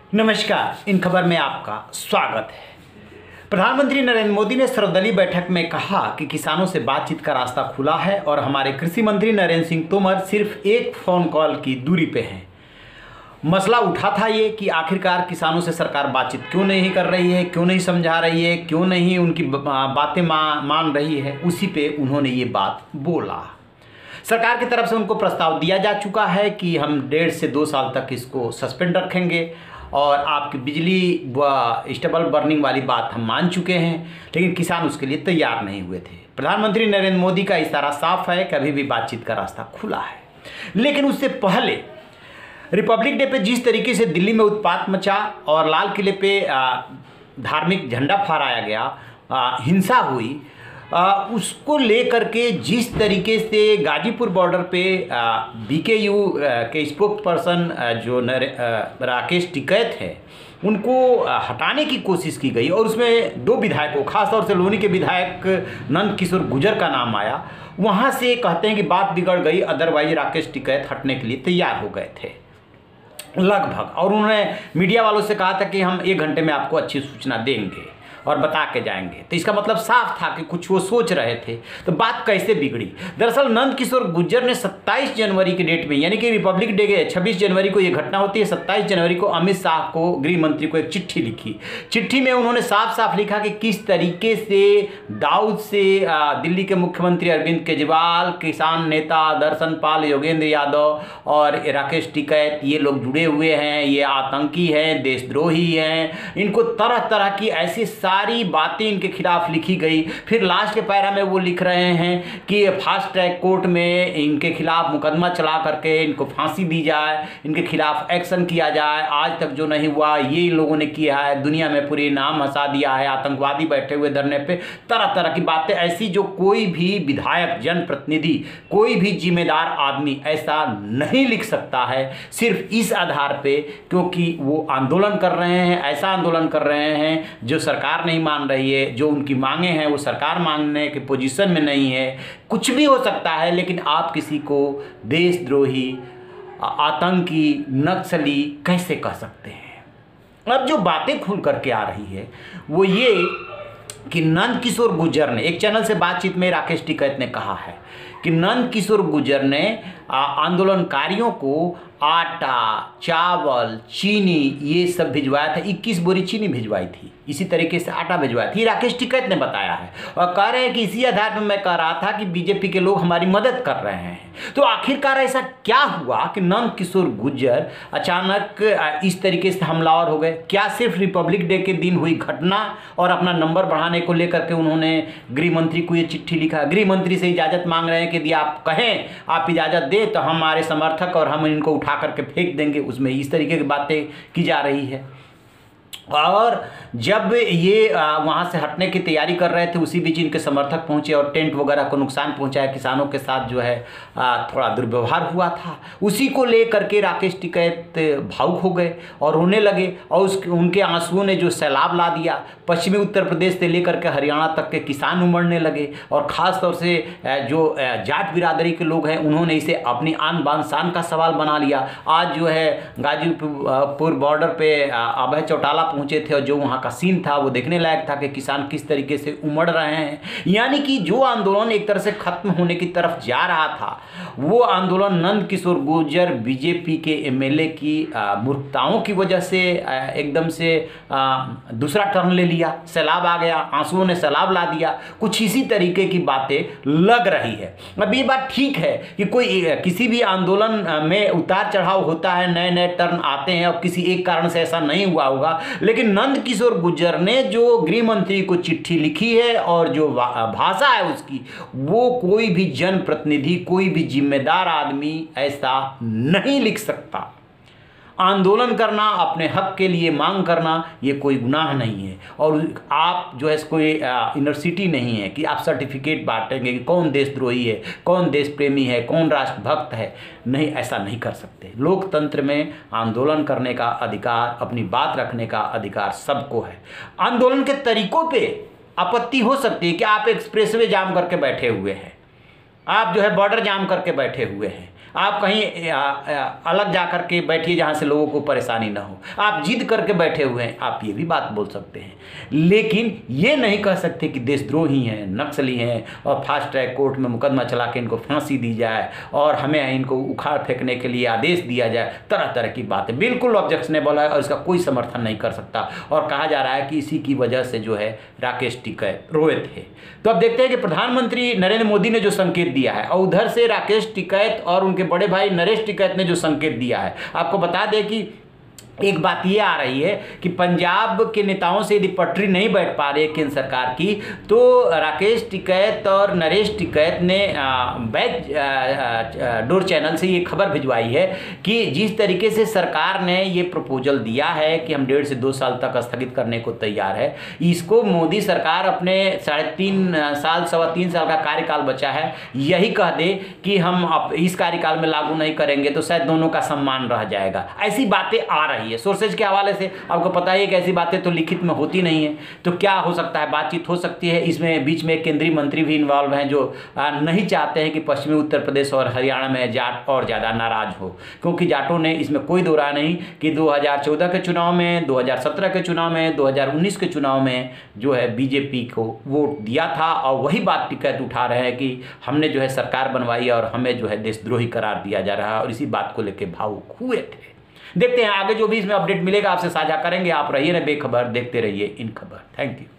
नमस्कार, इन खबर में आपका स्वागत है। प्रधानमंत्री नरेंद्र मोदी ने सर्वदलीय बैठक में कहा कि किसानों से बातचीत का रास्ता खुला है और हमारे कृषि मंत्री नरेंद्र सिंह तोमर सिर्फ एक फोन कॉल की दूरी पे हैं। मसला उठा था ये कि आखिरकार किसानों से सरकार बातचीत क्यों नहीं कर रही है, क्यों नहीं समझा रही है, क्यों नहीं उनकी बातें मान रही है। उसी पे उन्होंने ये बात बोला। सरकार की तरफ से उनको प्रस्ताव दिया जा चुका है कि हम 1.5 से 2 साल तक इसको सस्पेंड रखेंगे और आपकी बिजली व स्टेबल बर्निंग वाली बात हम मान चुके हैं, लेकिन किसान उसके लिए तैयार नहीं हुए थे। प्रधानमंत्री नरेंद्र मोदी का इशारा साफ है कि अभी भी बातचीत का रास्ता खुला है। लेकिन उससे पहले रिपब्लिक डे पे जिस तरीके से दिल्ली में उत्पात मचा और लाल किले पे धार्मिक झंडा फहराया गया, हिंसा हुई, उसको लेकर के जिस तरीके से गाजीपुर बॉर्डर पे बीकेयू के स्पोक्स पर्सन जो राकेश टिकैत है उनको हटाने की कोशिश की गई और उसमें 2 विधायकों, खासतौर से लोनी के विधायक नंद किशोर गुर्जर का नाम आया। वहाँ से कहते हैं कि बात बिगड़ गई, अदरवाइज राकेश टिकैत हटने के लिए तैयार हो गए थे लगभग। और उन्होंने मीडिया वालों से कहा था कि हम 1 घंटे में आपको अच्छी सूचना देंगे और बता के जाएंगे। तो इसका मतलब साफ था कि कुछ वो सोच रहे थे। तो बात कैसे बिगड़ी? दरअसल नंद किशोर गुर्जर ने 27 जनवरी के डेट में, यानी कि रिपब्लिक डे के 26 जनवरी को ये घटना होती है, 27 जनवरी को अमित शाह को, गृह मंत्री को, एक चिट्ठी लिखी। चिट्ठी में उन्होंने साफ साफ लिखा कि किस तरीके से दाऊद से दिल्ली के मुख्यमंत्री अरविंद केजरीवाल, किसान नेता दर्शन पाल, योगेंद्र यादव और राकेश टिकैत, ये लोग जुड़े हुए हैं, ये आतंकी हैं, देशद्रोही हैं। इनको तरह तरह की ऐसी सारी बातें इनके खिलाफ लिखी गई। फिर लास्ट के पैरा में वो लिख रहे हैं कि फास्ट ट्रैक कोर्ट में इनके खिलाफ मुकदमा चला करके इनको फांसी दी जाए, इनके खिलाफ एक्शन किया जाए। आज तक जो नहीं हुआ ये इन लोगों ने किया है, दुनिया में पूरी नाम हंसा दिया है, आतंकवादी बैठे हुए धरने पे, तरह तरह की बातें ऐसी जो कोई भी विधायक, जनप्रतिनिधि, कोई भी जिम्मेदार आदमी ऐसा नहीं लिख सकता है, सिर्फ इस आधार पे क्योंकि वो आंदोलन कर रहे हैं, ऐसा आंदोलन कर रहे हैं जो सरकार नहीं मान रही है, जो उनकी मांगे हैं वो सरकार मानने के पोजीशन में नहीं है। कुछ भी हो सकता है, लेकिन आप किसी को देशद्रोही, आतंकी, नक्सली कैसे कह सकते हैं? अब जो बातें खुल करके आ रही है वो ये कि नंद किशोर गुर्जर ने एक चैनल से बातचीत में राकेश टिकैत ने कहा है कि नंद किशोर गुर्जर ने आंदोलनकारियों को आटा, चावल, चीनी ये सब भिजवाया था। 21 बोरी चीनी भिजवाई थी, इसी तरीके से आटा भिजवाया थी, राकेश टिकैत ने बताया है। और कह रहे हैं कि इसी आधार पर मैं कह रहा था कि बीजेपी के लोग हमारी मदद कर रहे हैं। तो आखिरकार ऐसा क्या हुआ कि नंद किशोर गुर्जर अचानक इस तरीके से हमलावर हो गए? क्या सिर्फ रिपब्लिक डे के दिन हुई घटना और अपना नंबर बढ़ाने को लेकर के उन्होंने गृह मंत्री को ये चिट्ठी लिखा? गृह मंत्री से इजाज़त मांग रहे हैं कि यदि आप कहें, आप इजाज़त दें तो हमारे समर्थक और हम इनको उठा करके फेंक देंगे। उसमें इस तरीके की बातें की जा रही है। और जब ये वहाँ से हटने की तैयारी कर रहे थे, उसी बीच इनके समर्थक पहुँचे और टेंट वगैरह को नुकसान पहुँचाया, किसानों के साथ जो है थोड़ा दुर्व्यवहार हुआ था। उसी को लेकर के राकेश टिकैत भावुक हो गए और रोने लगे और उनके आंसुओं ने जो सैलाब ला दिया, पश्चिमी उत्तर प्रदेश से लेकर के हरियाणा तक के किसान उमड़ने लगे। और ख़ास तौर से जो जाट बिरादरी के लोग हैं उन्होंने इसे अपनी आन बान शान का सवाल बना लिया। आज जो है गाजीपुर बॉर्डर पे अभय चौटाला पहुंचे थे और जो वहां का सीन था वो देखने लायक था कि किसान किस तरीके से उमड़ रहे हैं। यानी कि जो आंदोलन एक तरह से खत्म होने की तरफ जा रहा था, वो आंदोलन नंद किशोर गुर्जर बीजेपी के एमएलए की मूर्खताओं की वजह से एकदम से दूसरा टर्न ले लिया। सैलाब आ गया, आंसुओं ने सैलाब ला दिया। कुछ इसी तरीके की बातें लग रही है। अब ये बात ठीक है कि कोई किसी भी आंदोलन में उतार चढ़ाव होता है, नए नए टर्न आते हैं और किसी एक कारण से ऐसा नहीं हुआ होगा। लेकिन नंद किशोर गुर्जर ने जो गृह मंत्री को चिट्ठी लिखी है और जो भाषा है उसकी, वो कोई भी जनप्रतिनिधि, कोई भी जिम्मेदार आदमी ऐसा नहीं लिख सकता। आंदोलन करना, अपने हक के लिए मांग करना, ये कोई गुनाह नहीं है। और आप जो है कोई यूनिवर्सिटी नहीं है कि आप सर्टिफिकेट बांटेंगे कि कौन देशद्रोही है, कौन देश प्रेमी है, कौन राष्ट्रभक्त है। नहीं, ऐसा नहीं कर सकते। लोकतंत्र में आंदोलन करने का अधिकार, अपनी बात रखने का अधिकार सबको है। आंदोलन के तरीकों पे आपत्ति हो सकती है कि आप एक्सप्रेसवे जाम करके बैठे हुए हैं, आप जो है बॉर्डर जाम करके बैठे हुए हैं, आप कहीं अलग जा कर के बैठिए जहाँ से लोगों को परेशानी ना हो। आप जिद करके बैठे हुए हैं, आप ये भी बात बोल सकते हैं, लेकिन ये नहीं कह सकते कि देशद्रोही हैं, नक्सली हैं और फास्ट ट्रैक कोर्ट में मुकदमा चला के इनको फांसी दी जाए और हमें इनको उखाड़ फेंकने के लिए आदेश दिया जाए। तरह तरह की बातें बिल्कुल ऑब्जेक्शनेबल है और इसका कोई समर्थन नहीं कर सकता। और कहा जा रहा है कि इसी की वजह से जो है राकेश टिकैत रोए थे। तो अब देखते हैं कि प्रधानमंत्री नरेंद्र मोदी ने जो संकेत दिया है और उधर से राकेश टिकैत और उनके बड़े भाई नरेश टिकैत ने जो संकेत दिया है। आपको बता दें कि एक बात ये आ रही है कि पंजाब के नेताओं से यदि पटरी नहीं बैठ पा रही है केंद्र सरकार की, तो राकेश टिकैत और नरेश टिकैत ने बैक डोर चैनल से ये खबर भिजवाई है कि जिस तरीके से सरकार ने ये प्रपोजल दिया है कि हम 1.5 से 2 साल तक स्थगित करने को तैयार है, इसको मोदी सरकार अपने 3.5 साल 3.25 साल का कार्यकाल बचा है, यही कह दे कि हम अब इस कार्यकाल में लागू नहीं करेंगे तो शायद दोनों का सम्मान रह जाएगा। ऐसी बातें आ रही है सोर्सेज के हवाले से। आपको पता है कि ऐसी बातें तो लिखित में होती नहीं है, तो क्या हो सकता है, बातचीत हो सकती है। इसमें बीच में केंद्रीय मंत्री भी इन्वॉल्व हैं जो नहीं चाहते हैं कि पश्चिमी उत्तर प्रदेश और हरियाणा में जाट और ज़्यादा नाराज हो, क्योंकि जाटों ने इसमें कोई दो राय नहीं कि 2014 के चुनाव में, 2017 के चुनाव में, 2019 के चुनाव में जो है बीजेपी को वोट दिया था और वही बात टिकैत उठा रहे हैं कि हमने जो है सरकार बनवाई और हमें जो है देशद्रोही करार दिया जा रहा है और इसी बात को लेकर भावुक हुए थे। देखते हैं आगे जो भी इसमें अपडेट मिलेगा आपसे साझा करेंगे। आप रहिए ना बेखबर, देखते रहिए इन खबर। Thank you.